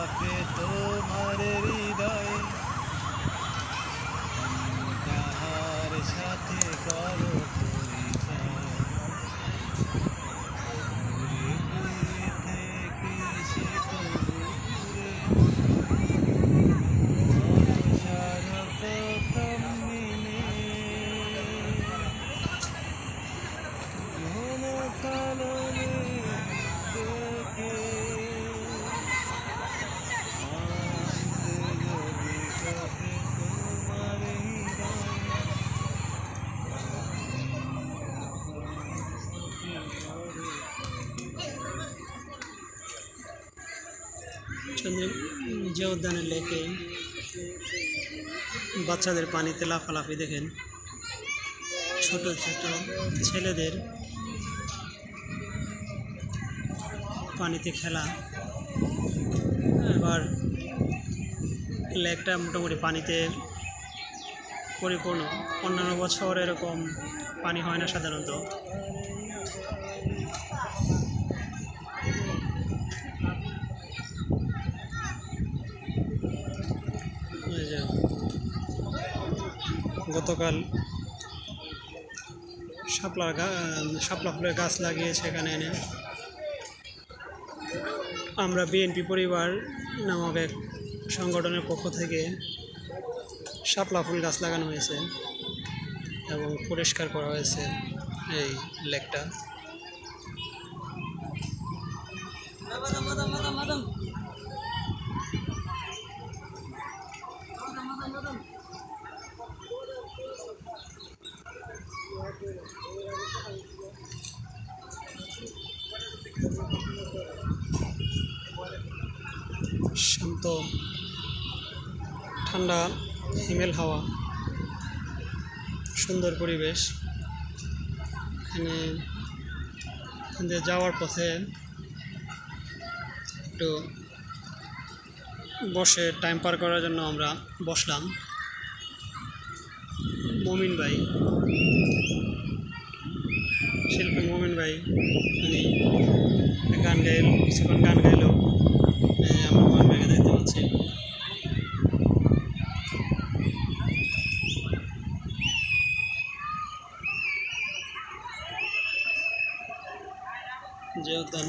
থাকে তোমার হৃদয়ে, তাহার সাথে করো পরিচয়। দূরে দূরে থেকে সে তবু দূরে, ভরসার প্রথম দিনে ঘন কাননে দেখে আনতে যদি থাকে তোমার যে উদ্যানের লেকে বাচ্চাদের পানিতে লাফালাফি দেখেন, ছোট ছোট ছেলেদের পানিতে খেলা। এবার লেকটা মোটামুটি পানিতে পরিপূর্ণ। অন্যান্য বছর এরকম পানি হয় না সাধারণত। গতকাল শাপলা ফুলের গাছ লাগিয়েছে এখানে এনে। আমরা বিএনপি পরিবার নামক এক সংগঠনের পক্ষ থেকে শাপলা ফুল গাছ লাগানো হয়েছে এবং পরিষ্কার করা হয়েছে এই লেকটা। শান্ত ঠান্ডা হিমেল হাওয়া, সুন্দর পরিবেশ। এখানে যাওয়ার পথে একটু বসে টাইম পার করার জন্য আমরা বসলাম। মমিন ভাই, শিল্পী মমিন ভাই, উনি গান গাইল, কিছুক্ষণ গান গাইল। আমরা মমিন ভাইকে দেখতে পাচ্ছি। যে উদ্যান